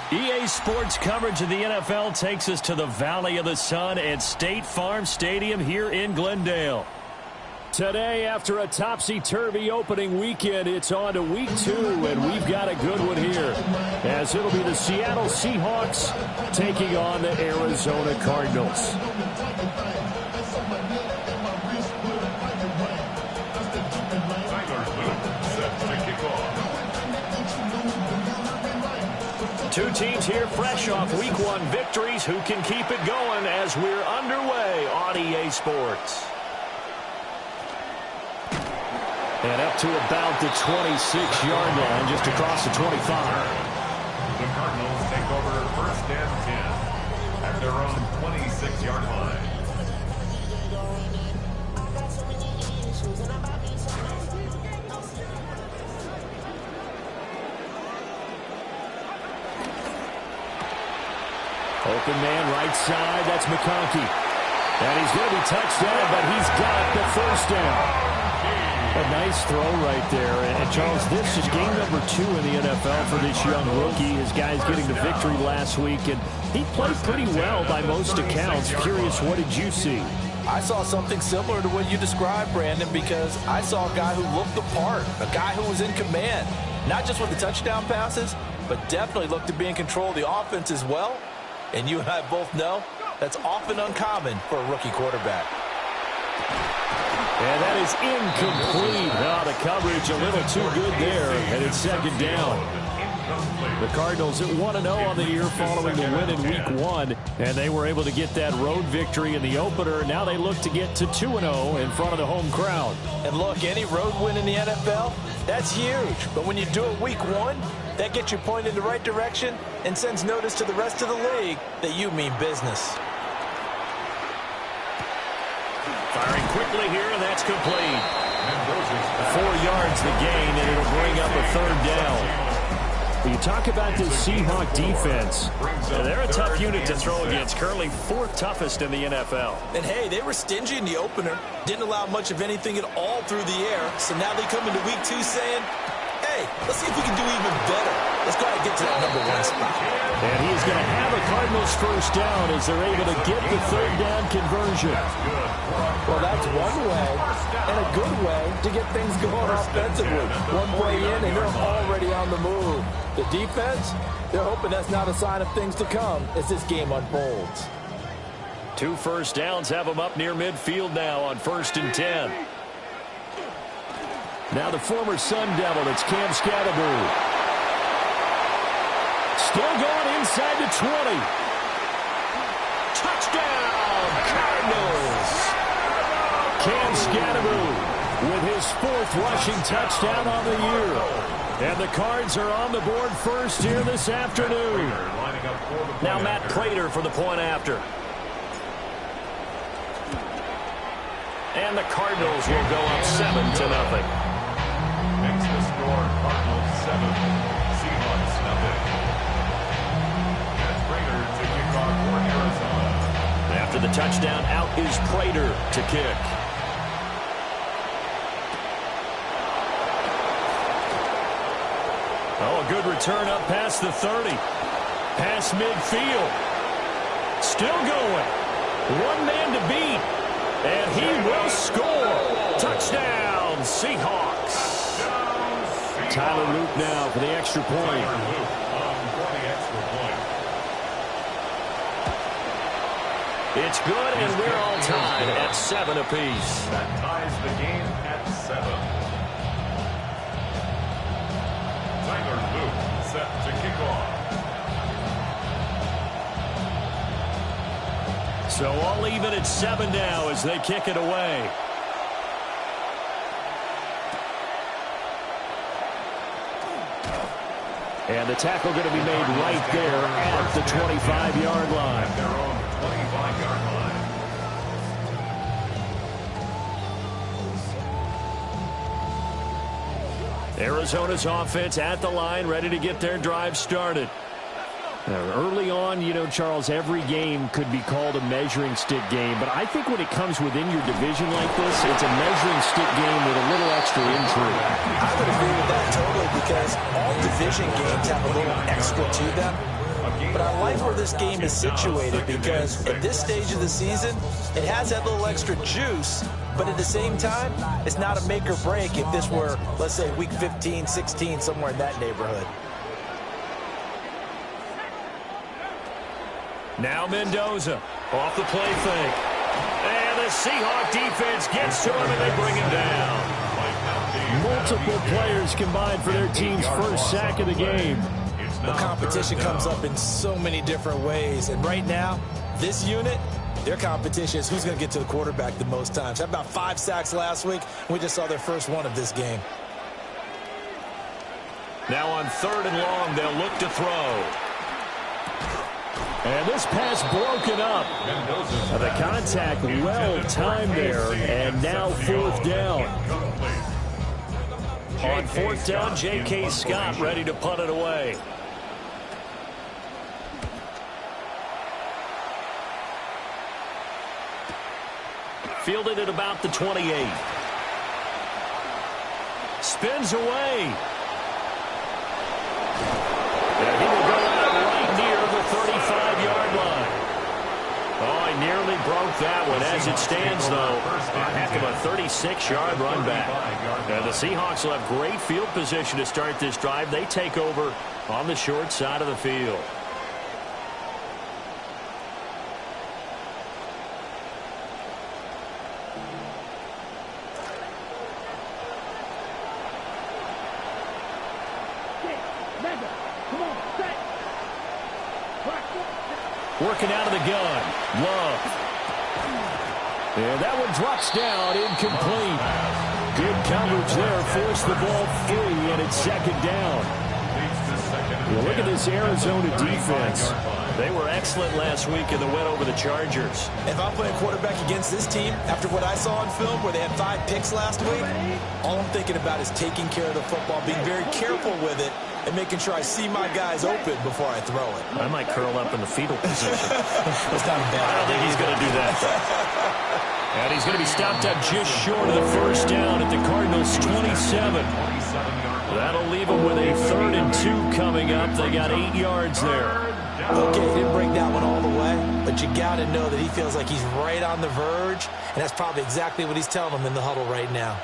EA Sports coverage of the NFL takes us to the Valley of the Sun at State Farm Stadium here in Glendale. Today, after a topsy-turvy opening weekend, it's on to week 2, and we've got a good one here, as it'll be the Seattle Seahawks taking on the Arizona Cardinals. Two teams here fresh off Week 1 victories who can keep it going as we're underway on EA Sports. And up to about the 26-yard line, just across the 25. The Cardinals take over first and 10 at their own 26-yard line. Open man right side, that's McConkey. And he's going to be touched down, but he's got the first down. A nice throw right there. And Charles, this is game number 2 in the NFL for this young rookie. His guys getting the victory last week, and he played pretty well by most accounts. Curious, what did you see? I saw something similar to what you described, Brandon, because I saw a guy who looked the part, a guy who was in command, not just with the touchdown passes, but definitely looked to be in control of the offense as well. And you and I both know that's often uncommon for a rookie quarterback. And that is incomplete. Oh, the coverage a little too good there, and it's second down. The Cardinals at 1-0 on the year following the win in Week 1, and they were able to get that road victory in the opener. Now they look to get to 2-0 in front of the home crowd. And look, any road win in the NFL, that's huge. But when you do it Week 1, that gets you pointed in the right direction and sends notice to the rest of the league that you mean business. Firing quickly here, and that's complete. 4 yards the gain, and it'll bring up a third down. You talk about this Seahawk defense. They're a tough unit to throw against, currently 4th toughest in the NFL. And hey, they were stingy in the opener, didn't allow much of anything at all through the air. So now they come into Week 2 saying, hey, let's see if we can do even better. Let's go ahead and get to that number 1 spot. And he is going to have a Cardinals first down as they're able to get the third down conversion. Well, that's one way, and a good way, to get things going offensively. One play in, and they're already on the move. The defense, they're hoping that's not a sign of things to come as this game unfolds. 2 first downs have them up near midfield now on 1st and 10. Now the former Sun Devil, it's Cam Scatterbury. Still going inside the 20. Touchdown, Cardinals. Cam Scatterbury with his 4th rushing touchdown on the year. And the Cards are on the board first here this afternoon. Now Matt Prater for the point after. And the Cardinals will go up 7-0. Makes the score Cardinals 7, Seahawks 0. And Prater to kick off for Arizona. After the touchdown, out is Prater to kick. Oh, a good return up past the 30. Past midfield. Still going. One man to beat. And he will score. Touchdown, Seahawks. Tyler Luke now for the extra point. It's good, and we're all tied at 7 apiece. That ties the game at 7. Tyler Luke set to kick off. So all even at 7 now as they kick it away. And the tackle going to be made right there at the 25-yard line. At their own 25-yard line. Arizona's offense at the line, ready to get their drive started. Early on, you know, Charles, every game could be called a measuring stick game. But I think when it comes within your division like this, it's a measuring stick game with a little extra intrigue. I would agree with that totally because all division games have a little extra to them. But I like where this game is situated because at this stage of the season, it has that little extra juice. But at the same time, it's not a make or break if this were, let's say, week 15, 16, somewhere in that neighborhood. Now Mendoza off the play fake. And the Seahawk defense gets to him and they bring him down. Multiple players combined for their team's first sack of the game. The competition comes up in so many different ways. And right now, this unit, their competition is who's going to get to the quarterback the most times. Had about 5 sacks last week. We just saw their first one of this game. Now on 3rd and long, they'll look to throw. And this pass broken up. The contact well timed there, and now 4th down. On 4th down, J.K. Scott ready to punt it away. Fielded at about the 28. Spins away. And he will go out right near the 35-yard line. Oh, he nearly broke that one. As it stands, though, a heck of a 36-yard run back. And the Seahawks will have great field position to start this drive. They take over on the short side of the field. Working out of the gun. Love. And that one drops down, incomplete. Good coverage there. Forced the ball free, and it's 2nd down. Well, look at this Arizona defense. They were excellent last week in the win over the Chargers. If I'm playing quarterback against this team, after what I saw on film where they had 5 picks last week, all I'm thinking about is taking care of the football, being very careful with it, and making sure I see my guys open before I throw it. I might curl up in the fetal position. That's not bad. I don't think he's going to do that, though. And he's going to be stopped up just short of the 1st down at the Cardinals' 27. That'll leave them with a 3rd and 2 coming up. They got 8 yards there. Okay, he didn't break that one all the way, but you got to know that he feels like he's right on the verge, and that's probably exactly what he's telling them in the huddle right now.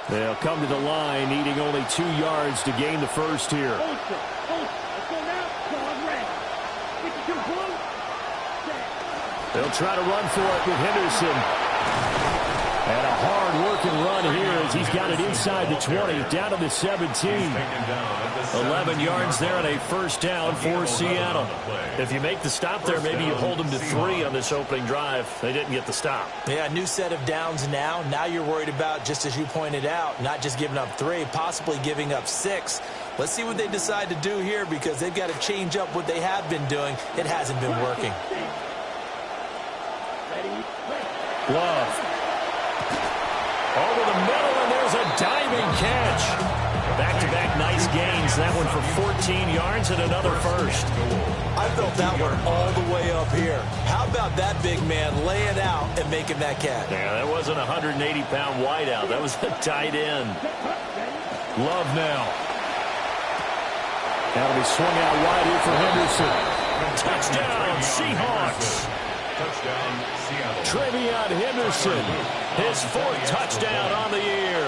They'll come to the line, needing only 2 yards to gain the first here. They'll try to run for it with Henderson. And a hard-working run here as he's got it inside the 20, down to the 17. 11 yards there and a 1st down for Seattle. If you make the stop there, maybe you hold them to 3 on this opening drive. They didn't get the stop. Yeah, new set of downs now. Now you're worried about, just as you pointed out, not just giving up 3, possibly giving up 6. Let's see what they decide to do here because they've got to change up what they have been doing. It hasn't been working. Love. Over the middle, and there's a diving catch. Back-to-back nice gains. That one for 14 yards and another 1st. I felt that one all the way up here. How about that big man laying out and making that catch? Yeah, that wasn't a 180-pound wideout. That was a tight end. Love now. That'll be swung out wide here for Henderson. Touchdown, Seahawks. Touchdown, Seattle. Trevion Henderson, his 4th touchdown on the year.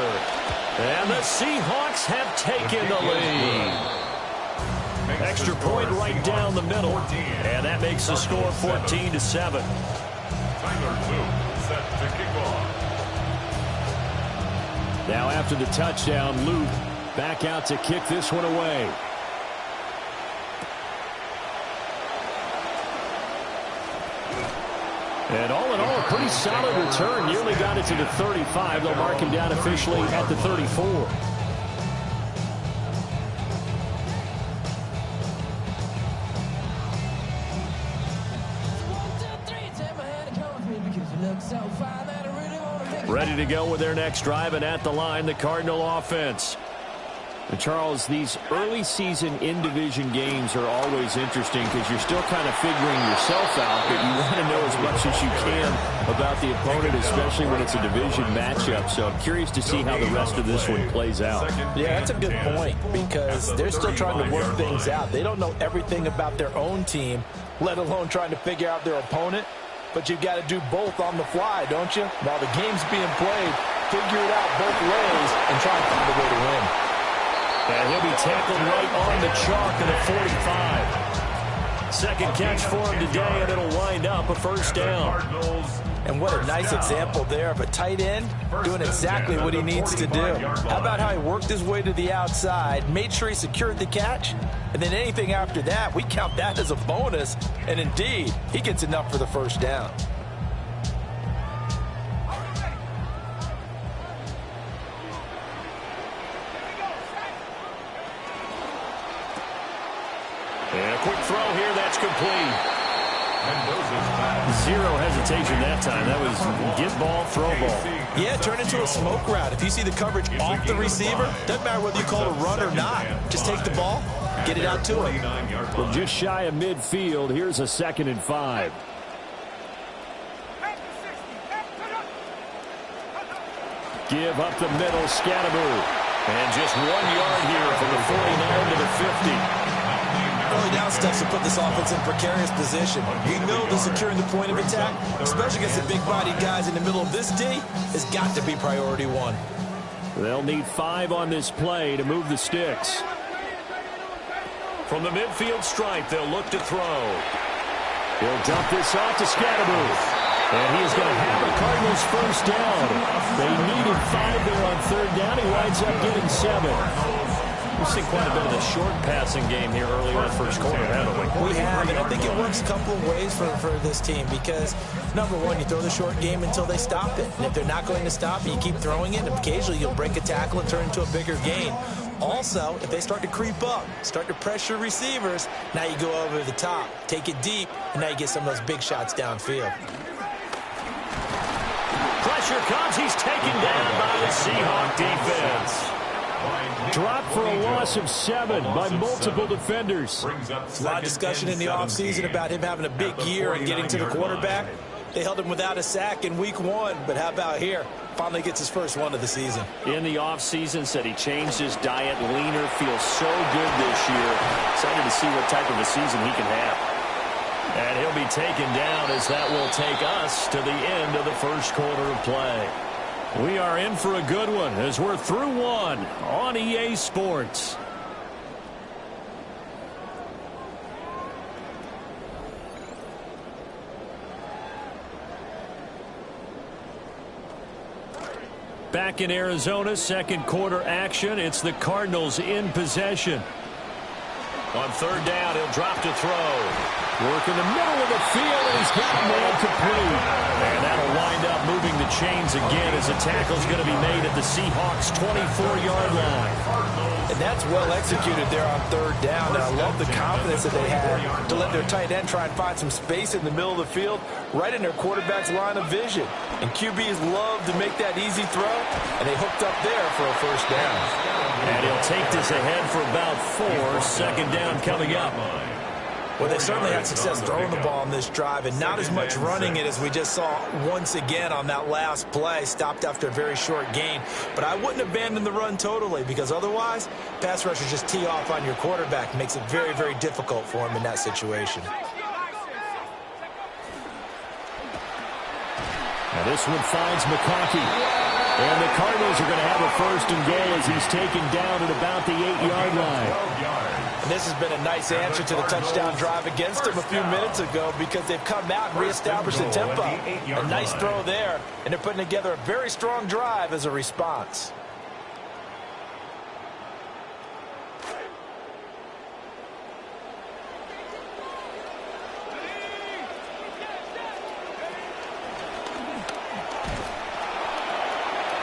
And the Seahawks have taken the lead. Extra point right down the middle. And that makes the score 14-7. Tyler Luke set to kick off. Now after the touchdown, Luke back out to kick this one away. And all in all, a pretty solid return. Nearly got it to the 35. They'll mark him down officially at the 34. Ready to go with their next drive, and at the line, the Cardinal offense. And Charles, these early season in-division games are always interesting because you're still kind of figuring yourself out, but you want to know as much as you can about the opponent, especially when it's a division matchup. So I'm curious to see how the rest of this one plays out. Yeah, that's a good point because they're still trying to work things out. They don't know everything about their own team, let alone trying to figure out their opponent. But you've got to do both on the fly, don't you? While the game's being played, figure it out both ways and try and find a way to win. And he'll be tackled right on the chalk at the 45. Second catch for him today, and it'll wind up a first down. And what a nice example there of a tight end doing exactly what he needs to do. How about how he worked his way to the outside, made sure he secured the catch, and then anything after that, we count that as a bonus. And indeed, he gets enough for the first down. And a quick throw here, that's complete. Zero hesitation that time. That was get ball, throw ball. Yeah, turn into a smoke route. If you see the coverage off the receiver, doesn't matter whether you call it a run or not. Just take the ball, get it out to him. From just shy of midfield, here's a 2nd and 5. Give up the middle, Scatteroo. And just 1 yard here from the 49 to the 50. Early down steps to put this offense in precarious position. We know that securing the point of attack, especially against the big-bodied guys in the middle of this D, has got to be priority one. They'll need 5 on this play to move the sticks. From the midfield stripe, they'll look to throw. He'll dump this off to Scatteroo. And he is going to have the Cardinals first down. They needed 5 there on 3rd down. He winds up getting 7. We've seen quite a bit of the short passing game here early on first quarter, haven't we? We have, and I think it works a couple of ways for this team because, number one, you throw the short game until they stop it. And if they're not going to stop it, you keep throwing it, and occasionally you'll break a tackle and turn into a bigger gain. Also, if they start to creep up, start to pressure receivers, now you go over the top, take it deep, and now you get some of those big shots downfield. Pressure comes. He's taken down by the Seahawk defense. Dropped for a loss of 7 by multiple defenders. A lot of discussion in the offseason about him having a big year and getting to the quarterback. They held him without a sack in week 1, but how about here? Finally gets his first one of the season. In the offseason, said he changed his diet, leaner, feels so good this year. Excited to see what type of a season he can have. And he'll be taken down as that will take us to the end of the first quarter of play. We are in for a good one as we're through one on EA Sports. Back in Arizona, second quarter action. It's the Cardinals in possession. On 3rd down, he'll drop to throw. Work in the middle of the field, and he's got a man complete. And that'll wind up moving the chains again as the tackle's going to be made at the Seahawks' 24-yard line. And that's well executed there on 3rd down. And I love the confidence that they had to let their tight end try and find some space in the middle of the field, right in their quarterback's line of vision. And QBs love to make that easy throw, and they hooked up there for a first down. And he'll take this ahead for about 4. 2nd down coming up. Well, they certainly had success throwing the ball on this drive and not as much running it as we just saw once again on that last play. Stopped after a very short gain. But I wouldn't abandon the run totally because otherwise, pass rushers just tee off on your quarterback. Makes it very, very difficult for him in that situation. Now this one finds McConkey. And the Cardinals are going to have a 1st and goal as he's taken down at about the 8-yard line. And this has been a nice answer to the touchdown drive against them a few minutes ago because they've come out and reestablished the tempo. A nice throw there, and they're putting together a very strong drive as a response.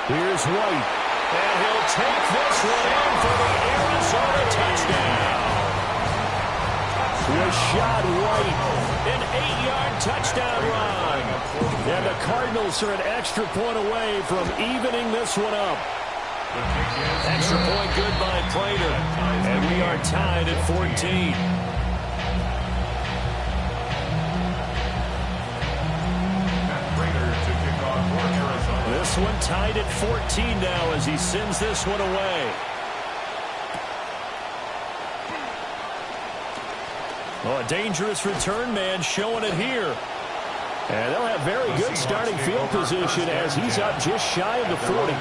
Here's White. And he'll take this one in for the Arizona touchdown. Rashad White, an 8-yard touchdown run. And the Cardinals are an extra point away from evening this one up. Extra point good by Prater. And we are tied at 14. This one tied at 14 now as he sends this one away. Oh, a dangerous return man showing it here. And they'll have very good starting field position as he's up just shy of the 40.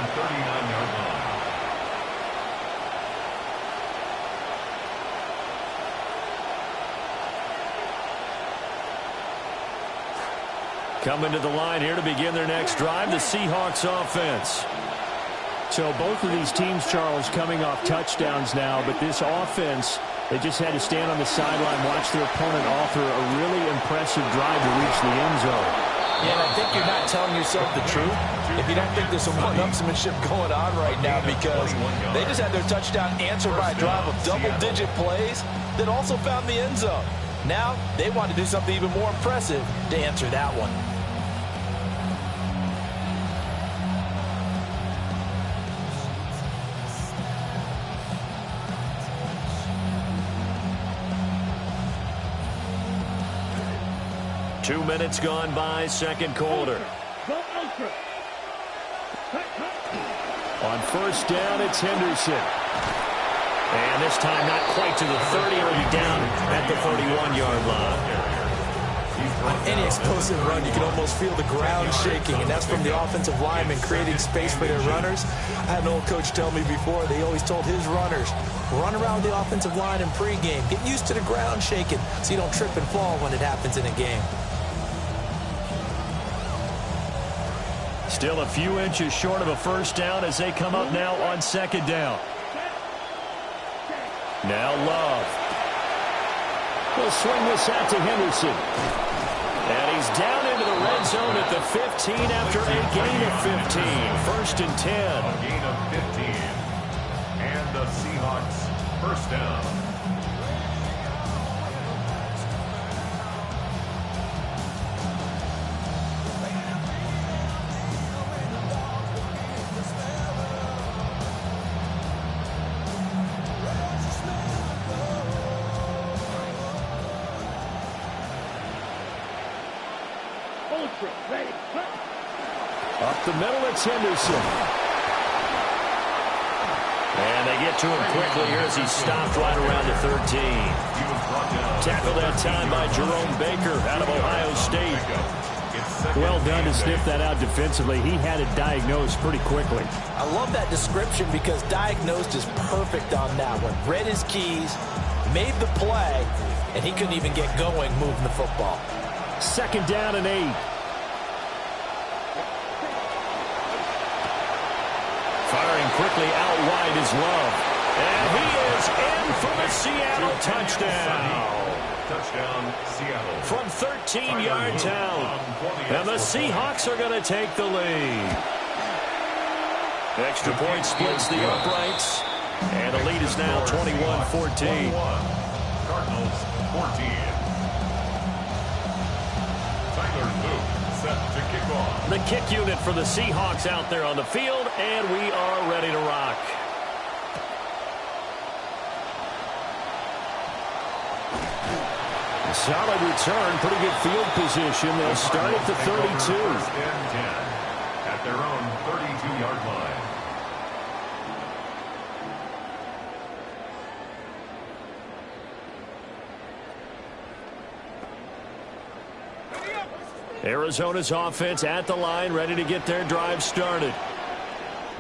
Coming to the line here to begin their next drive, the Seahawks offense. So both of these teams, Charles, coming off touchdowns now, but this offense, they just had to stand on the sideline, watch their opponent offer a really impressive drive to reach the end zone. Yeah, and I think you're not telling yourself the truth if you don't think there's some one-upsmanship going on right now, because they just had their touchdown answered by a drive of double-digit plays that also found the end zone. Now they want to do something even more impressive to answer that one. Two minutes gone by, second quarter. On first down, it's Henderson. And this time not quite to the 30, or be down at the 31-yard line. On any explosive run, you can almost feel the ground shaking, and that's from the offensive linemen creating space for their runners. I had an old coach tell me before, they always told his runners, run around the offensive line in pregame. Get used to the ground shaking so you don't trip and fall when it happens in a game. Still a few inches short of a first down as they come up now on second down. Now Love. He'll swing this out to Henderson. And he's down into the red zone at the 15 after a gain of 15. First and 10. A gain of 15. And the Seahawks first down. Up the middle, it's Henderson. And they get to him quickly here as he stopped right around the 13. Tackled that time by Jerome Baker out of Ohio State. Well done to sniff that out defensively. He had it diagnosed pretty quickly. I love that description because diagnosed is perfect on that one. Read his keys, made the play, and he couldn't even get going moving the football. Second down and 8. Firing quickly out wide is Love. And he is in for the Seattle touchdown. Touchdown, Seattle. From 13 yards out. And the Seahawks are going to take the lead. Extra point splits the uprights. And the lead is now 21-14. Cardinals 14. Set to kick off. The kick unit for the Seahawks out there on the field, and we are ready to rock. A solid return, pretty good field position. They'll start at the 32. First and 10 at their own 32-yard line. Arizona's offense at the line, ready to get their drive started.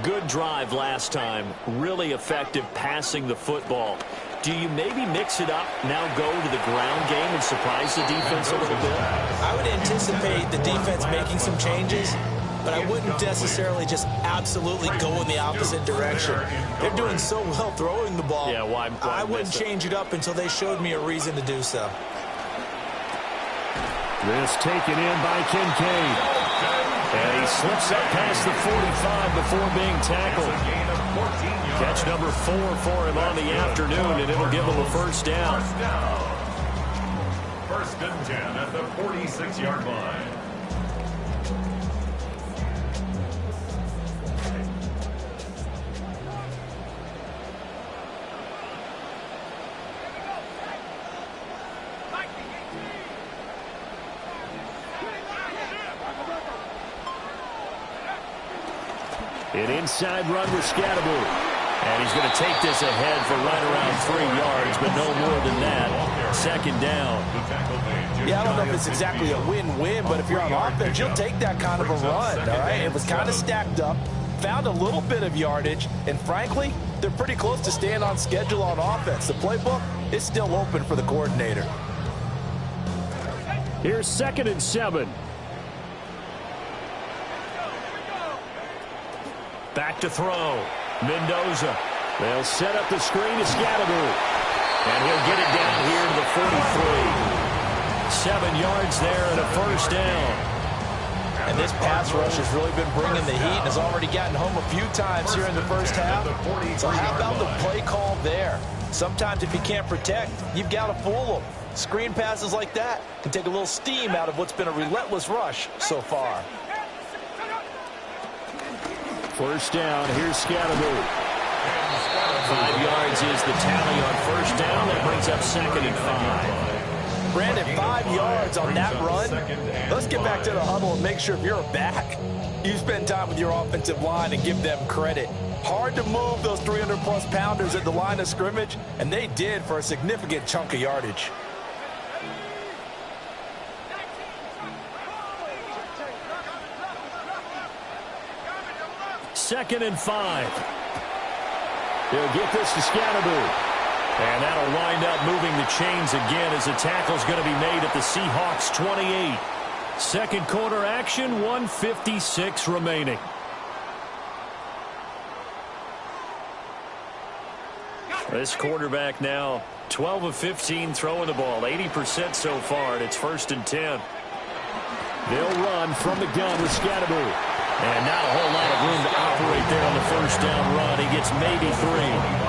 Good drive last time. Really effective passing the football. Do you maybe mix it up, now go to the ground game and surprise the defense a little bit? I would anticipate the defense making some changes, but I wouldn't necessarily just absolutely go in the opposite direction. They're doing so well throwing the ball. Yeah, why I wouldn't change it up until they showed me a reason to do so. This taken in by Kincaid. And he slips up past the 45 before being tackled. Catch number 4 for him on the afternoon, and it'll give him a first down. First and 10 at the 46-yard line. An inside run with Scatteroo. And he's going to take this ahead for right around 3 yards, but no more than that. Second down. Yeah, I don't know if it's exactly a win-win, but if you're on offense, you'll take that kind of a run, all right? It was kind of stacked up, found a little bit of yardage, and frankly, they're pretty close to staying on schedule on offense. The playbook is still open for the coordinator. Here's 2nd and 7. Back to throw. Mendoza. They'll set up the screen to Scatteroo. And he'll get it down here to the 43. 7 yards there and a first down. And this pass rush has really been bringing the heat and has already gotten home a few times here in the first half. So how about the play call there? Sometimes if you can't protect, you've got to fool them. Screen passes like that can take a little steam out of what's been a relentless rush so far. First down, here's Scatteroo. 5 yards is the tally on first down. That brings up 2nd and 5. Brandon, 5 yards on that run. Let's get back to the huddle and make sure if you're a back, you spend time with your offensive line and give them credit. Hard to move those 300-plus pounders at the line of scrimmage, and they did for a significant chunk of yardage. Second and 5. They'll get this to Scatteroo. And that'll wind up moving the chains again as the tackle's going to be made at the Seahawks 28. Second quarter action, 1:56 remaining. This quarterback now 12 of 15 throwing the ball, 80% so far, and it's 1st and 10. They'll run from the gun with Scatteroo. And not a whole lot of room to operate there on the first down run. He gets maybe 3.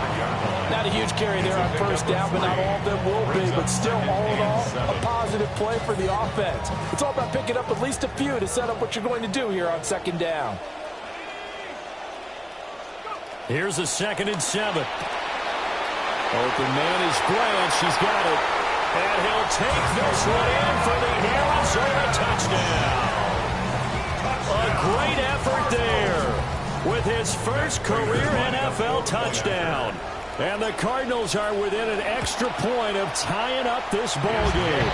Not a huge carry there on first down, but not all of them will be. But still, all in all, a positive play for the offense. It's all about picking up at least a few to set up what you're going to do here on second down. Here's a 2nd and 7. Open man is Branch. He's got it. And he'll take this one in for the Arizona touchdown. A great effort there with his first career NFL touchdown. And the Cardinals are within an extra point of tying up this ball game.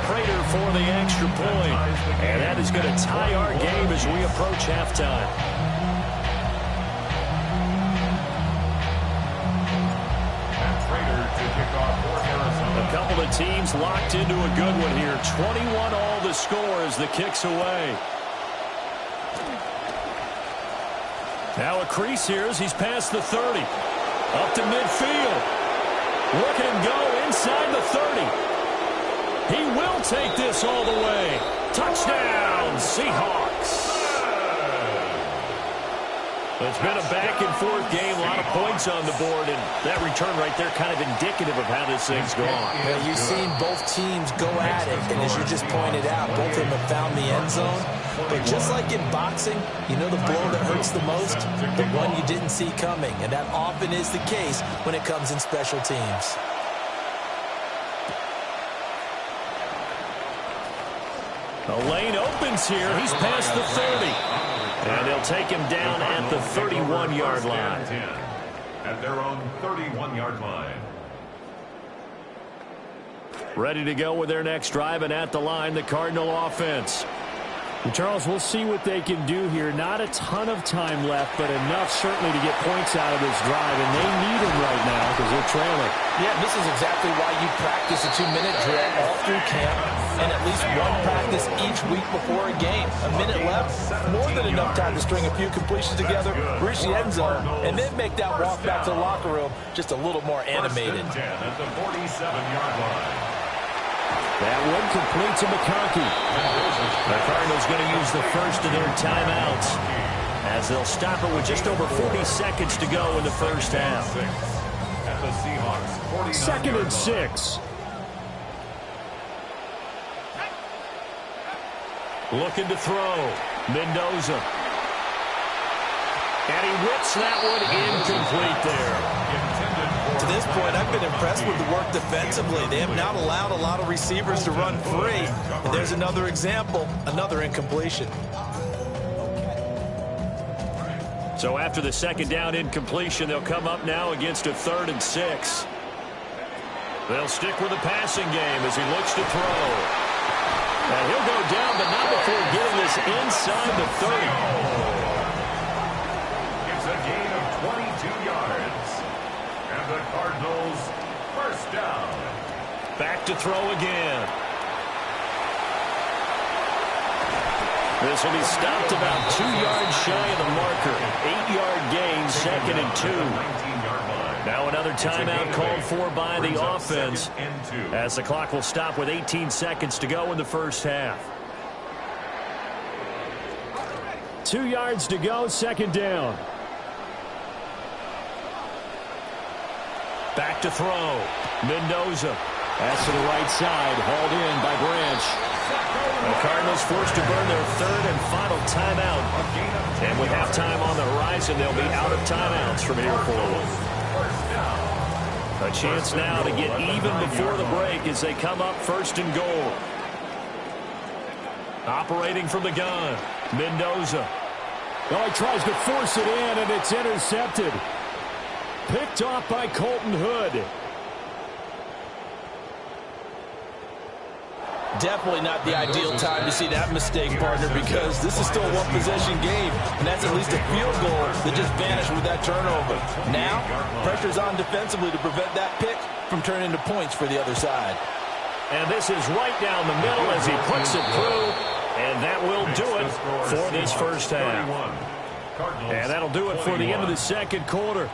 Prater for the extra point. And that is going to tie our game as we approach halftime. A couple of teams locked into a good one here. 21 all the score as the kick's away. Now a crease here as he's past the 30. Up to midfield. Look at him go inside the 30. He will take this all the way. Touchdown, Seahawks. It's been a back-and-forth game, a lot of points on the board, and that return right there kind of indicative of how this thing's going. Well, you've seen both teams go at it, and as you just pointed out, both of them have found the end zone. But just like in boxing, you know the blow that hurts the most? The one you didn't see coming, and that often is the case when it comes in special teams. The lane opens here. He's past the 30. And they'll take him down at the 31-yard line. At their own 31-yard line. Ready to go with their next drive, and at the line, the Cardinal offense. And Charles, we'll see what they can do here. Not a ton of time left, but enough certainly to get points out of this drive, and they need them right now because they're trailing. Yeah, this is exactly why you practice a 2-minute drill all through camp and at least one practice each week before a game. A minute left, more than enough time to string a few completions together, reach the end zone, and then make that walk back to the locker room just a little more animated. First and 10 at the 47-yard line. That one complete to McConkey. The Cardinals going to use the first of their timeouts as they'll stop it with just over 40 seconds to go in the first half. At the Seahawks, 2nd and 6. Looking to throw. Mendoza. And he whips that one incomplete there. To this point, I've been impressed with the work defensively. They have not allowed a lot of receivers to run free. And there's another example, another incompletion. So after the second down incompletion, they'll come up now against a 3rd and 6. They'll stick with the passing game as he looks to throw. And he'll go down, but not before getting this inside the 30. It's a gain of 22 yards. And the Cardinals first down. Back to throw again. This will be stopped about 2 yards shy of the marker. 8-yard gain, 2nd and 2. 19-yard line. Now another timeout called for by the offense as the clock will stop with 18 seconds to go in the first half. 2 yards to go, 2nd down. Back to throw. Mendoza. That's to the right side, hauled in by Branch. The Cardinals forced to burn their 3rd and final timeout. And with halftime on the horizon, they'll be out of timeouts from here forward. A chance now to get even before the break as they come up 1st and goal. Operating from the gun, Mendoza. Oh, he tries to force it in, and it's intercepted. Picked off by Colton Hood. Definitely not the ideal time to see that mistake, partner, because this is still a one-possession game, and that's at least a field goal that just vanished with that turnover. Now, pressure's on defensively to prevent that pick from turning into points for the other side. And this is right down the middle as he puts it through, and that will do it for this first half. And that'll do it for the end of the second quarter.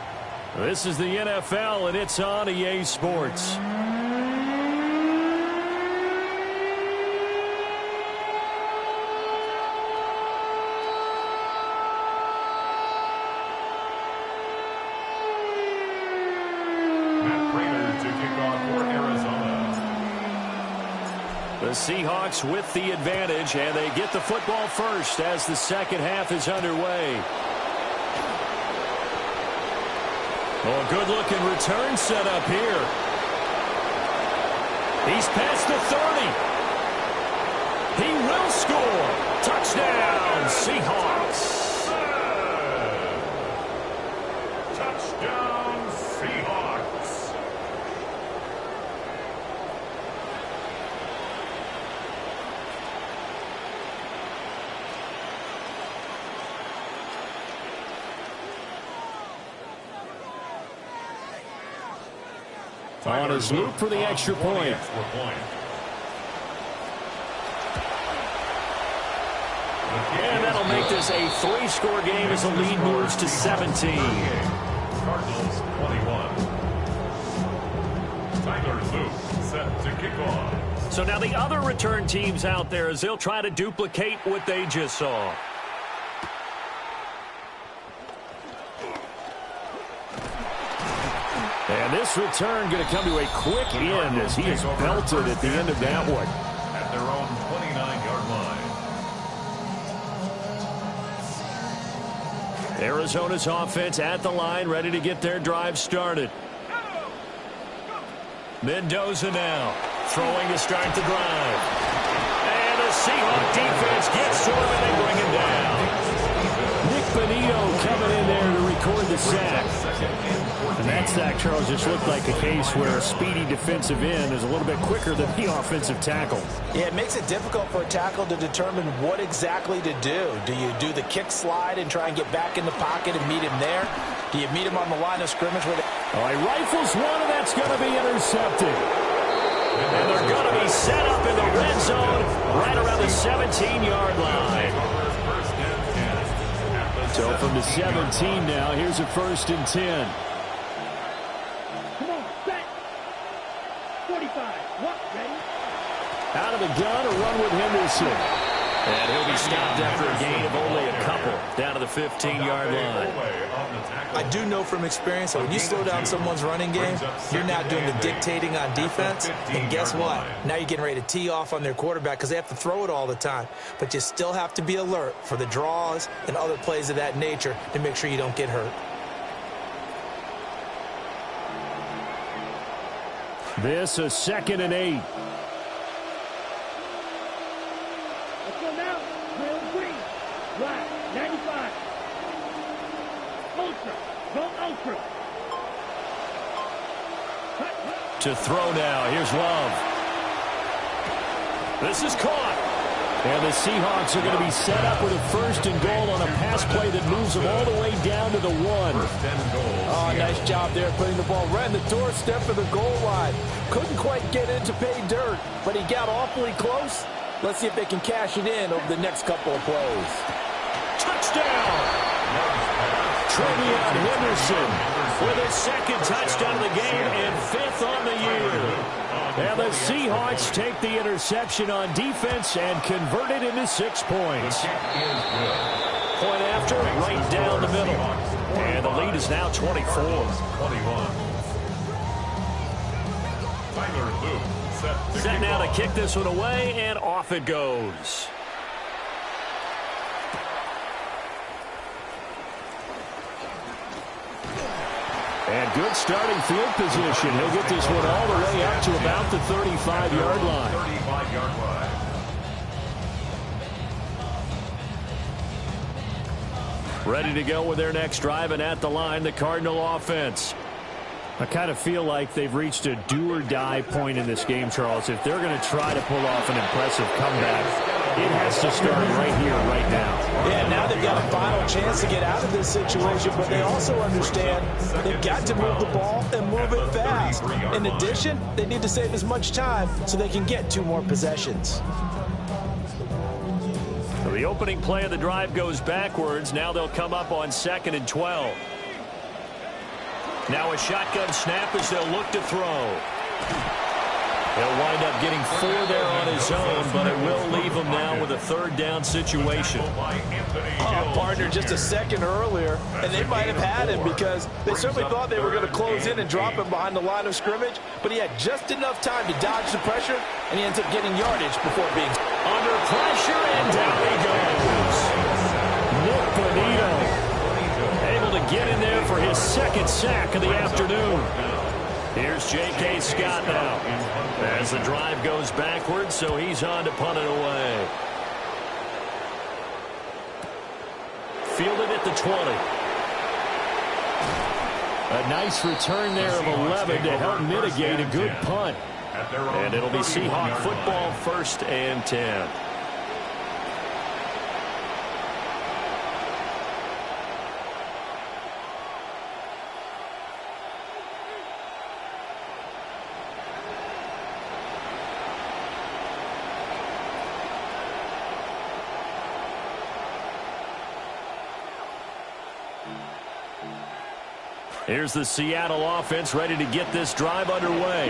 This is the NFL, and it's on EA Sports. The Seahawks with the advantage, and they get the football first as the second half is underway. Oh, good-looking return set up here. He's past the 30. He will score. Touchdown, Seahawks. Touchdown, Seahawks. On his loop for the extra point. And that'll make this a 3-score game as the lead moves to 17. Cardinals 21. Tyler Luke set to kick off. So now the other return teams out there as they'll try to duplicate what they just saw. And this return going to come to a quick end as he is belted at the end of that one. At their own 29-yard line. Arizona's offense at the line, ready to get their drive started. Mendoza now throwing to start the drive. And the Seahawks defense gets to him and they bring him down. Nick Benito coming in there to record the sack. And that sack, Charles, just looked like a case where a speedy defensive end is a little bit quicker than the offensive tackle. Yeah, it makes it difficult for a tackle to determine what exactly to do. Do you do the kick slide and try and get back in the pocket and meet him there? Do you meet him on the line of scrimmage? Where he rifles one, and that's going to be intercepted. And they're going to be set up in the red zone right around the 17-yard line. So from the 17 now, here's a 1st and 10. the gun or run with Henderson. And he'll be stopped after a gain of only a couple down to the 15-yard line. I do know from experience that when you slow down someone's running game, you're not doing the dictating on defense. And guess what? Now you're getting ready to tee off on their quarterback because they have to throw it all the time. But you still have to be alert for the draws and other plays of that nature to make sure you don't get hurt. This is 2nd and 8. Let's go now. Real green. Black. 95. Ultra. Go ultra. To throw now. Here's Love. This is caught. And the Seahawks are going to be set up with a 1st and goal on a pass play that moves them all the way down to the 1. Oh, nice job there putting the ball right in the doorstep of the goal line. Couldn't quite get in to pay dirt, but he got awfully close. Let's see if they can cash it in over the next couple of plays. Touchdown! Trevion Henderson with his 2nd touchdown of the game and 5th on the year. And the Seahawks take the interception on defense and convert it into 6 points. Point after, right down the middle. And the lead is now 24. Set now to kick this one away, and off it goes. And good starting field position. He'll get this one all the way up to about the 35-yard line. Ready to go with their next drive, and at the line, the Cardinal offense. I kind of feel like they've reached a do-or-die point in this game, Charles. If they're going to try to pull off an impressive comeback, it has to start right here, right now. Yeah, now they've got a final chance to get out of this situation, but they also understand they've got to move the ball and move it fast. In addition, they need to save as much time so they can get 2 more possessions. So the opening play of the drive goes backwards. Now they'll come up on 2nd and 12. Now a shotgun snap as they'll look to throw. He'll wind up getting 4 there on his own, but it will leave him now with a 3rd down situation. Partner just a second earlier, and they might have had him because they certainly thought they were going to close in and drop him behind the line of scrimmage, but he had just enough time to dodge the pressure, and he ends up getting yardage before being under pressure, and down he goes. Nick Bonito able to get in there for his 2nd sack of the afternoon. Here's J.K. Scott now as the drive goes backwards, so he's on to punt it away. Fielded at the 20. A nice return there of 11 to help mitigate a good punt. And it'll be Seahawk football, 1st and 10. Here's the Seattle offense ready to get this drive underway.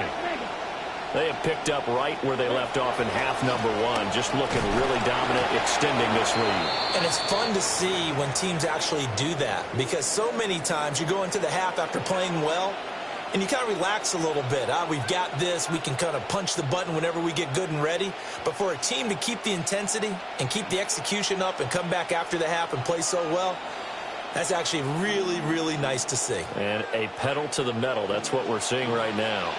They have picked up right where they left off in half number 1, just looking really dominant, extending this lead. And it's fun to see when teams actually do that because so many times you go into the half after playing well and you kind of relax a little bit. We've got this. We can kind of punch the button whenever we get good and ready. But for a team to keep the intensity and keep the execution up and come back after the half and play so well, that's actually really, really nice to see. And a pedal to the metal. That's what we're seeing right now.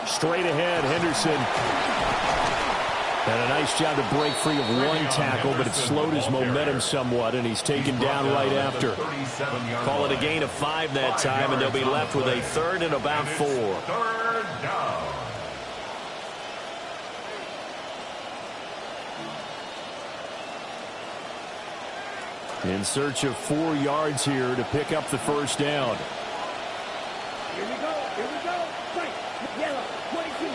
Straight ahead, Henderson. And a nice job to break free of 1 tackle, but it slowed his momentum somewhat, and he's taken down right after. Call it a gain of 5 that time, and they'll be left with a 3rd and about 4. 3rd down. In search of 4 yards here to pick up the 1st down. Here we go. Fight. Yellow. 22.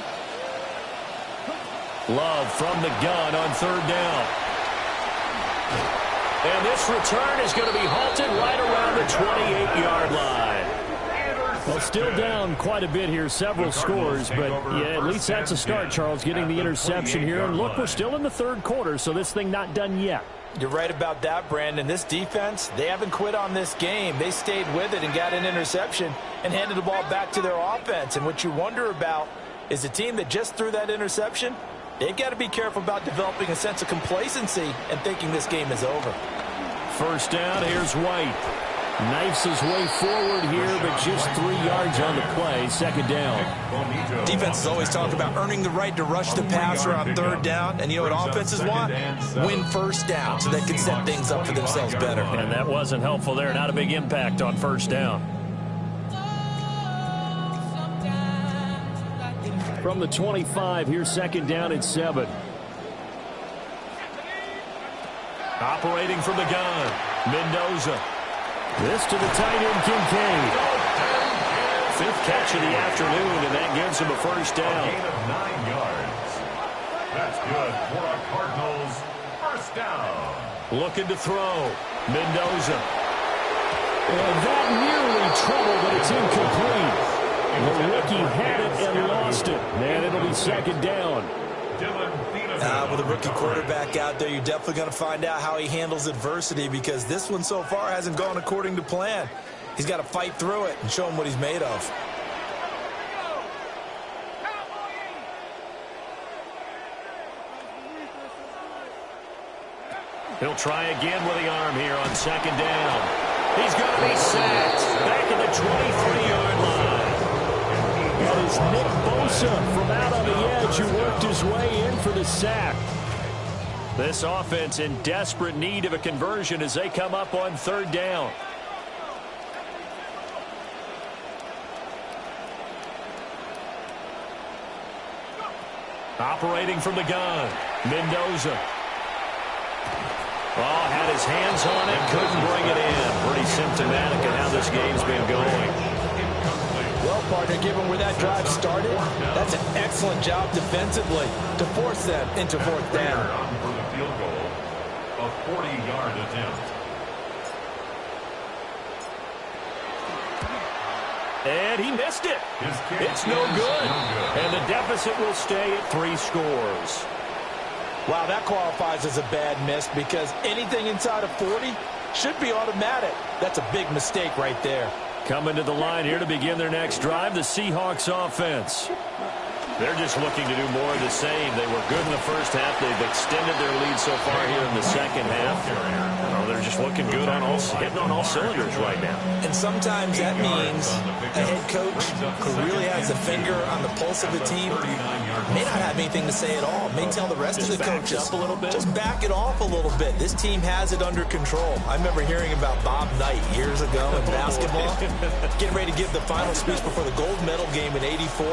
Love from the gun on 3rd down. And this return is going to be halted right around the 28-yard line. Well, still down quite a bit here, several scores, but yeah, at least that's a start, Charles, getting the interception here. And look, we're still in the third quarter, so this thing not done yet. You're right about that, Brandon. This defense, they haven't quit on this game. They stayed with it and got an interception and handed the ball back to their offense. And what you wonder about is the team that just threw that interception, they've got to be careful about developing a sense of complacency and thinking this game is over. First down, here's White. Knifes his way forward here, but just 3 yards on the play. Second down. Defenses always talk about earning the right to rush the passer on third down. And you know what offenses want? Win first down so they can set things up for themselves better. And that wasn't helpful there. Not a big impact on first down. From the 25, here's second down at 7. Operating from the gun, Mendoza. This to the tight end, Kincaid. 5th catch of the afternoon, and that gives him a first down. A gain of 9 yards. That's good for our Cardinals. First down. Looking to throw. Mendoza. And that nearly trouble, but it's incomplete. The rookie had it and lost it. And it'll be second down. With a rookie quarterback out there, you're definitely going to find out how he handles adversity, because this one so far hasn't gone according to plan. He's got to fight through it and show him what he's made of. He'll try again with the arm here on second down. He's going to be sacked back at the 23-yard line. That is Nick Bosa from out on the edge who worked his way in for the sack. This offense in desperate need of a conversion as they come up on third down. Operating from the gun, Mendoza. Oh, had his hands on it, couldn't bring it in. Pretty symptomatic of how this game's been going. Well, partner, given where that drive started, that's an excellent job defensively to force them into fourth down. For the field goal, a 40-yard attempt. And he missed it. It's no good. And the deficit will stay at 3 scores. Wow, that qualifies as a bad miss, because anything inside of 40 should be automatic. That's a big mistake right there. Coming to the line here to begin their next drive, the Seahawks offense. They're just looking to do more of the same. They were good in the first half. They've extended their lead so far here in the second half. Oh, they're just looking good on hitting on all cylinders right now. And sometimes that means a head coach who really has a finger on the pulse of the team may not have anything to say at all. May tell the rest of the coaches, up a little bit. Just back it off a little bit. This team has it under control. I remember hearing about Bob Knight years ago in basketball, getting ready to give the final speech before the gold medal game in '84.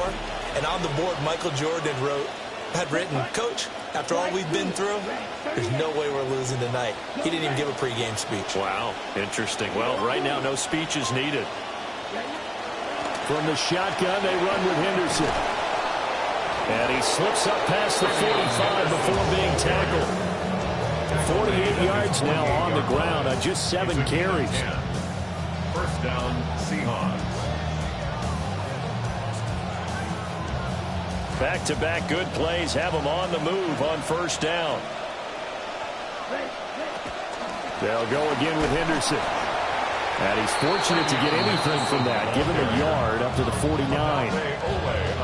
And on the board, Michael Jordan had written, "Coach, after all we've been through, there's no way we're losing tonight." He didn't even give a pregame speech. Wow, interesting. Well, right now, no speech is needed. From the shotgun, they run with Henderson. And he slips up past the 45 before being tackled. 48 yards now on the ground on just 7 carries. First down, Seahawks. Back-to-back good plays have them on the move on first down. They'll go again with Henderson. And he's fortunate to get anything from that, given the yard up to the 49.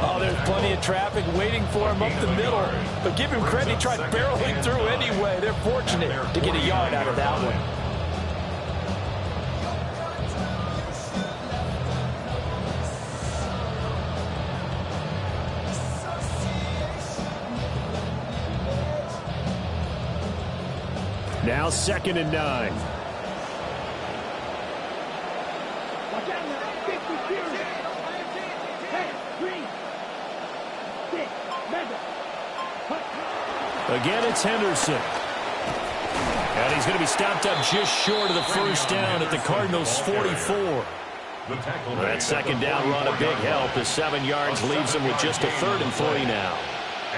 Oh, there's plenty of traffic waiting for him up the middle. But give him credit, he tried barreling through anyway. They're fortunate to get a yard out of that one. Now 2nd and 9. Watch out now. 50 series. Hey, green. 6. Mega. Again, it's Henderson. And he's going to be stopped up just short of the first down at the Cardinals' 44. That second down run a big help. The 7 yards leaves them with just a 3rd and 3 now.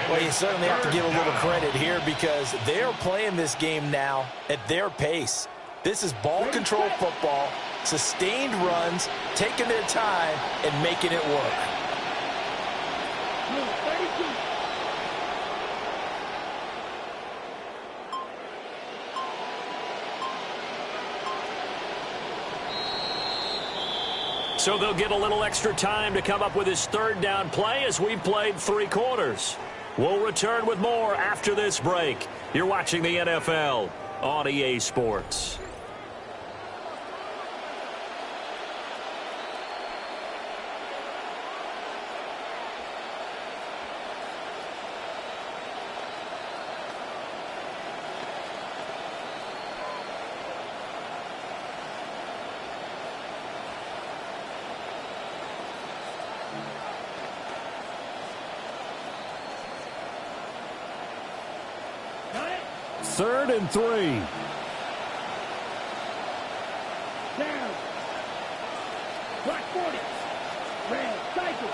Well, you certainly have to give a little credit here, because they're playing this game now at their pace. This is ball control football. Sustained runs, taking their time, and making it work. Rule 32. So they'll get a little extra time to come up with his third down play as we've played 3 quarters. We'll return with more after this break. You're watching the NFL on EA Sports. Third and 3. Down. Black 40. Red cycle.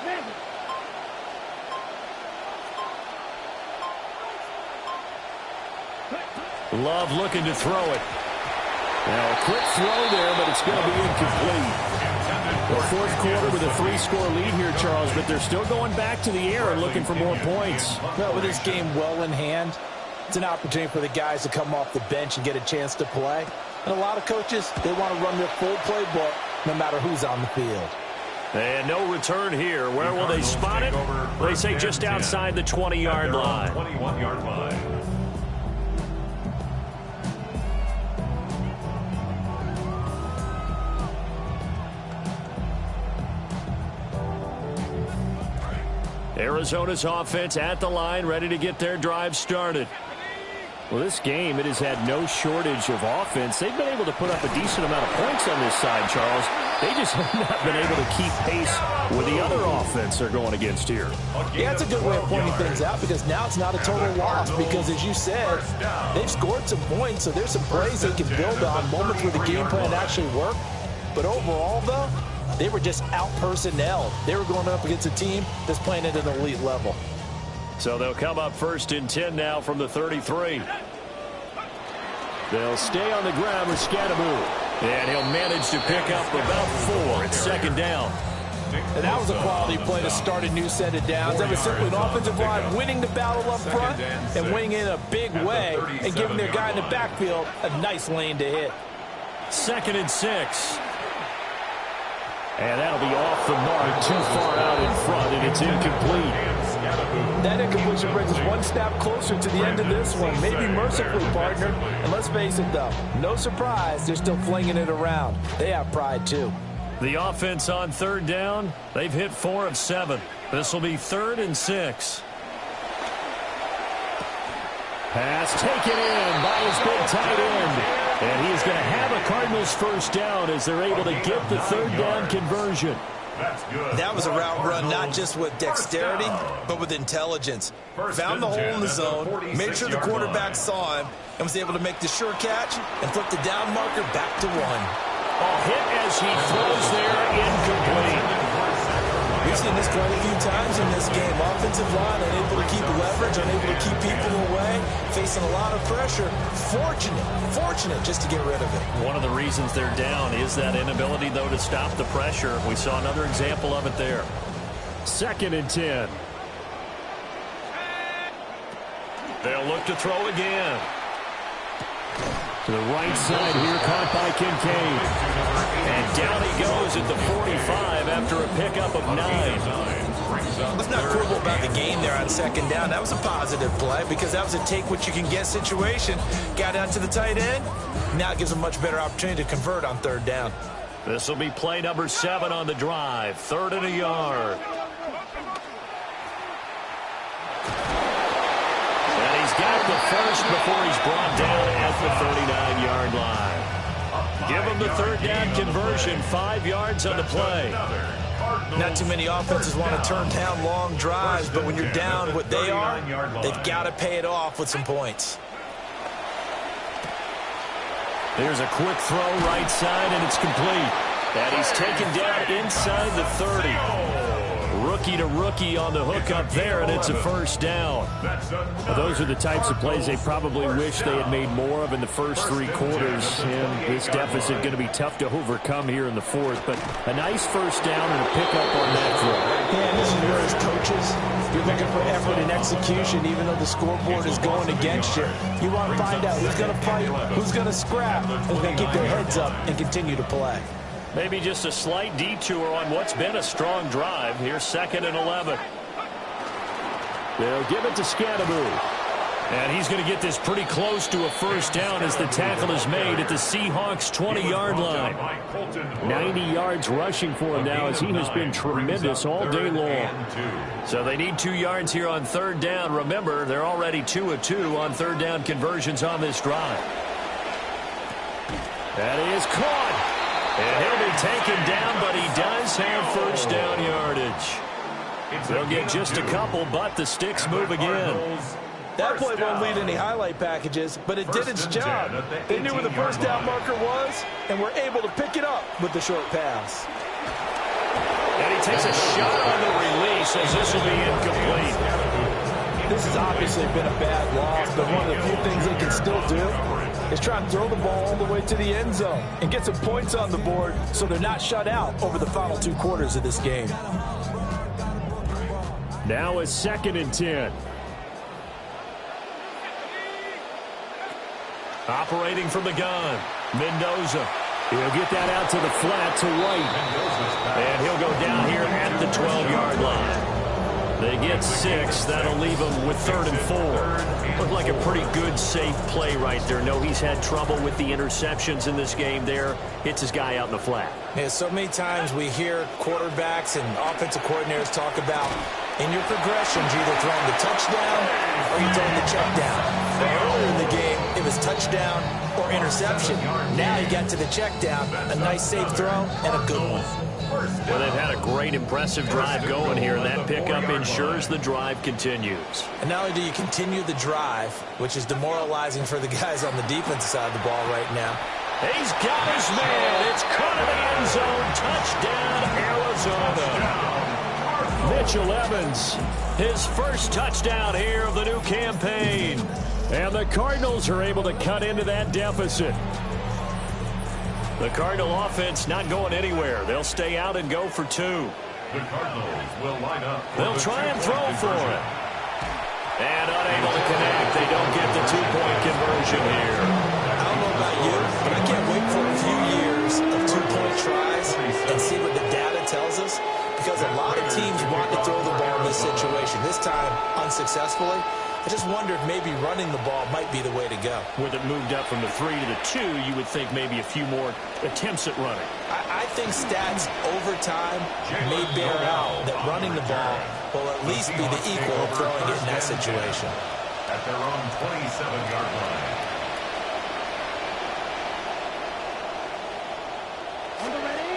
Never. Love looking to throw it. Now a quick throw there, but it's going to be incomplete. The fourth quarter with a 3-score lead here, Charles, but they're still going back to the air and looking for more points. Well, with this game well in hand, it's an opportunity for the guys to come off the bench and get a chance to play. And a lot of coaches, they want to run their full playbook no matter who's on the field. And no return here. Where will they spot it? They say just outside the 20-yard line. 21-yard line. Arizona's offense at the line, ready to get their drive started. Well, this game, it has had no shortage of offense. They've been able to put up a decent amount of points on this side, Charles. They just have not been able to keep pace with the other offense they're going against here. Yeah, that's a good way of pointing things out because now it's not a total loss because, as you said, they've scored some points, so there's some plays they can build on, moments where the game plan actually worked. But overall, though, they were just out-personnel. They were going up against a team that's playing at an elite level. So they'll come up 1st and 10 now from the 33. They'll stay on the ground with Scadaboo. And he'll manage to pick up about 4 at 2nd down. And that was a quality play to start a new set of downs. That was simply an offensive line winning the battle up front and winning in a big way and giving their guy in the backfield a nice lane to hit. 2nd and 6. And that'll be off the mark, too far out in front, and it's incomplete. That incompletion brings us one snap closer to the end of this one. Maybe mercifully, partner. And let's face it, though, no surprise, they're still flinging it around. They have pride, too. The offense on 3rd down, they've hit 4 of 7. This will be 3rd and 6. Pass taken in by his big tight end. And he's going to have a Cardinals 1st down as they're able to get the 3rd down conversion. That was a route run not just with dexterity, but with intelligence. Found the hole in the zone, made sure the quarterback saw him, and was able to make the sure catch and flip the down marker back to 1. A hit as he throws there, incomplete. We've seen this quite a few times in this game. Offensive line unable to keep leverage, unable to keep people away, facing a lot of pressure. Fortunate just to get rid of it. One of the reasons they're down is that inability, though, to stop the pressure. We saw another example of it there. 2nd and 10. They'll look to throw again. To the right side here, caught by Kincaid. And down he goes at the 45 after a pickup of 9. Let's not quibble about the game there on 2nd down. That was a positive play because that was a take-what-you-can-get situation. Got out to the tight end. Now it gives a much better opportunity to convert on 3rd down. This will be play number 7 on the drive. 3rd and a yard. Got the first before he's brought down at the 39-yard line. Give him the 3rd down conversion, 5 yards on the play. Not too many offenses want to turn down long drives, but when you're down what they are, they've got to pay it off with some points. There's a quick throw right side, and it's complete. And he's taken down inside the 30. rookie to rookie on the hook up there, and it's a first down. Well, those are the types of plays they probably wish they had made more of in the first 3 quarters. And this deficit going to be tough to overcome here in the fourth. But a nice first down and a pickup on that throw. Yeah, and this is where as coaches, you're looking for effort and execution, even though the scoreboard is going against you. You want to find out who's going to fight, who's going to scrap, who's going to keep their heads up and continue to play. Maybe just a slight detour on what's been a strong drive. Here's 2nd and 11. They'll give it to Scannaboo. And he's going to get this pretty close to a first down as the tackle is made at the Seahawks' 20-yard line. 90 yards rushing for him now as he has been tremendous all day long. So they need 2 yards here on 3rd down. Remember, they're already 2 of 2 on 3rd down conversions on this drive. That is caught. And he'll be taken down, but he does have first down yardage. They'll get just a couple, but the sticks move again. That play won't lead any highlight packages, but it did its job. They knew where the first down marker was, and were able to pick it up with the short pass. And he takes a shot on the release as this will be incomplete. This has obviously been a bad loss, but one of the few things they can still do is try and throw the ball all the way to the end zone and get some points on the board so they're not shut out over the final 2 quarters of this game. Now it's 2nd and 10. Operating from the gun, Mendoza. He'll get that out to the flat to White. And he'll go down here at the 12-yard line. They get 6. That'll leave them with 3rd and 4. Looked like a pretty good, safe play right there. No, he's had trouble with the interceptions in this game there. Hits his guy out in the flat. Yeah, so many times we hear quarterbacks and offensive coordinators talk about in your progressions, you're either throwing the touchdown or you're throwing the check down. Well, earlier in the game, it was touchdown or interception. Now you got to the check down, a nice safe throw, and a good one. Well, they've had a great, impressive drive going here, and that pickup ensures the drive continues. And not only do you continue the drive, which is demoralizing for the guys on the defensive side of the ball right now. He's got his man. It's caught in the end zone. Touchdown, Arizona. Mitchell Evans, his first touchdown here of the new campaign. And the Cardinals are able to cut into that deficit. The Cardinal offense not going anywhere. They'll stay out and go for 2. The Cardinals will line up. They'll try and throw for it. And unable to connect. They don't get the 2-point conversion here. I don't know about you, but I can't wait for a few years of 2-point tries and see what the data tells us. Because a lot of teams want to throw the ball in this situation. This time, unsuccessfully. I just wonder if maybe running the ball might be the way to go. With it moved up from the 3 to the 2, you would think maybe a few more attempts at running. I think stats over time may bear out that running the ball will at least be the equal of throwing it in that situation. At their own 27-yard line.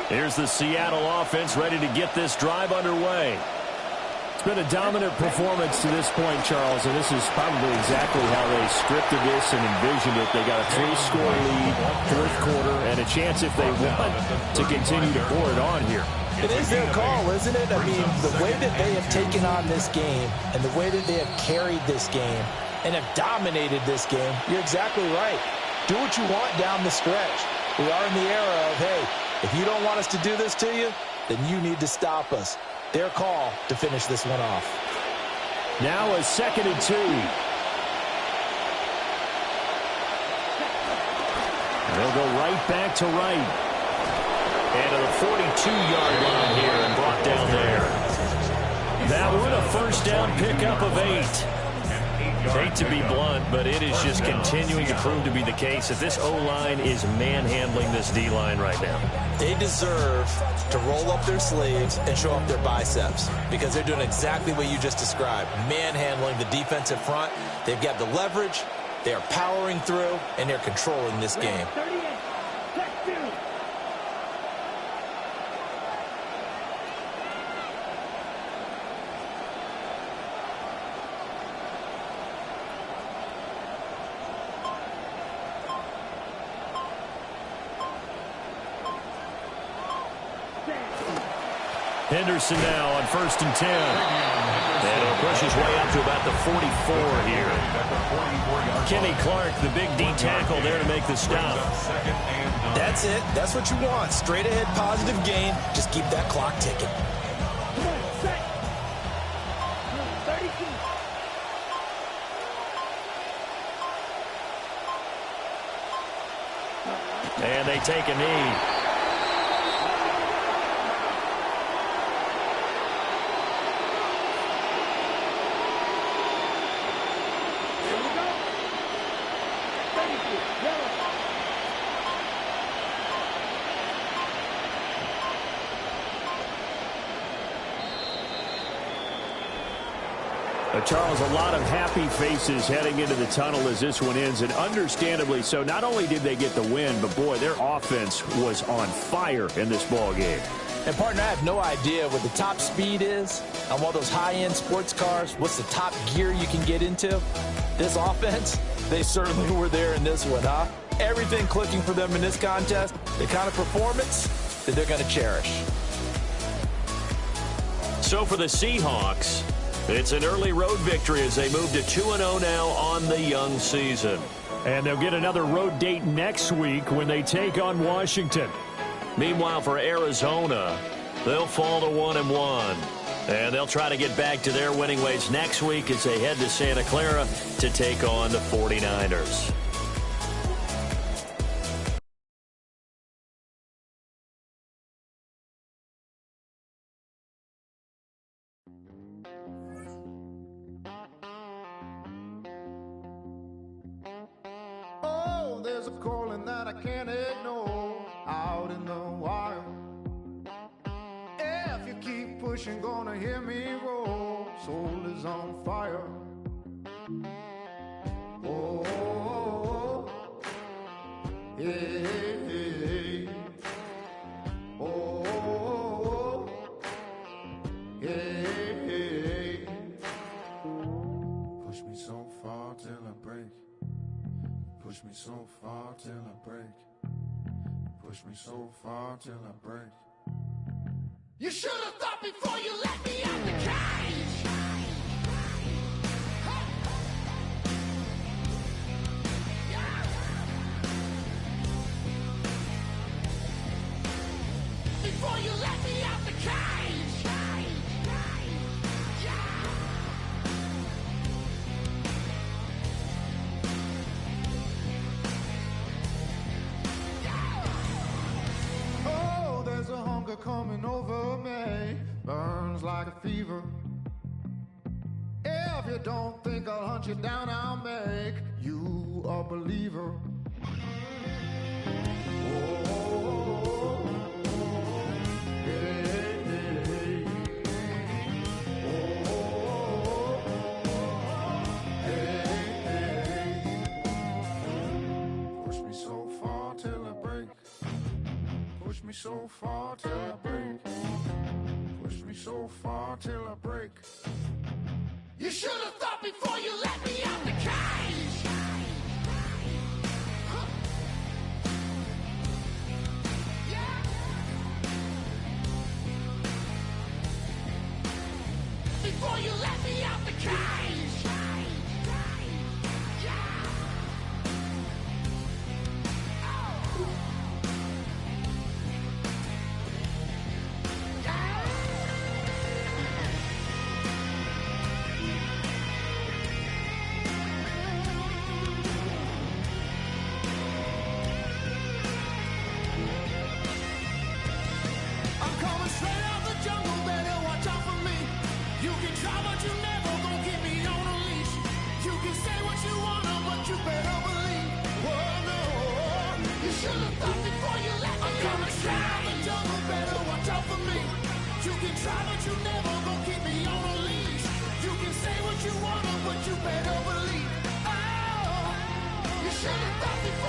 Here's the Seattle offense ready to get this drive underway. It's been a dominant performance to this point, Charles, and this is probably exactly how they scripted this and envisioned it. They got a 3-score lead, 4th quarter, and a chance if they want to continue to pour it on here. It is their call, isn't it? I mean, the way that they have taken on this game and the way that they have carried this game and have dominated this game, you're exactly right. Do what you want down the stretch. We are in the era of, hey, if you don't want us to do this to you, then you need to stop us. Their call to finish this one off. Now a 2nd and 2. They'll go right back to right. And to the 42-yard line here and brought down there. That one a first down pickup of 8. Hate to be blunt, but it is just continuing to prove to be the case that this O-line is manhandling this D-line right now. They deserve to roll up their sleeves and show up their biceps because they're doing exactly what you just described, manhandling the defensive front. They've got the leverage, they are powering through, and they're controlling this game. Henderson now on 1st and 10. And he'll push his way up to about the 44 here. Kenny Clark, the big D tackle there to make the stop. That's it. That's what you want. Straight ahead, positive gain. Just keep that clock ticking. Come on, set. 32. And they take a knee. Charles, a lot of happy faces heading into the tunnel as this one ends, and understandably so. Not only did they get the win, but, boy, their offense was on fire in this ball game. And, partner, I have no idea what the top speed is on one of those high-end sports cars. What's the top gear you can get into? This offense, they certainly were there in this one, huh? Everything clicking for them in this contest, the kind of performance that they're going to cherish. So for the Seahawks, it's an early road victory as they move to 2-0 now on the young season. And they'll get another road date next week when they take on Washington. Meanwhile, for Arizona, they'll fall to 1-1. And they'll try to get back to their winning ways next week as they head to Santa Clara to take on the 49ers. There's a calling that I can't ignore out in the wild. If you keep pushing, gonna hear me roar. Soul is on fire. Oh, oh, oh. Hey, hey, hey. Oh, oh, oh. Hey, hey, hey. Push me so far till I break. Push me so far till I break. Push me so far till I break. You should have thought before you let me out the cage. Yeah. Before you let me out the cage. Yeah. Oh, there's a hunger coming over me, burns like a fever. If you don't think I'll hunt you down, I'll make you a believer. Oh, hey, hey, hey. Oh, hey, hey. Push me so far till I break. Push me so far till I break. Push me so far till I break. You should have thought before you let me out the cage. Huh. Yeah. Before you let me out the cage. Yeah. Oh. Shut it up before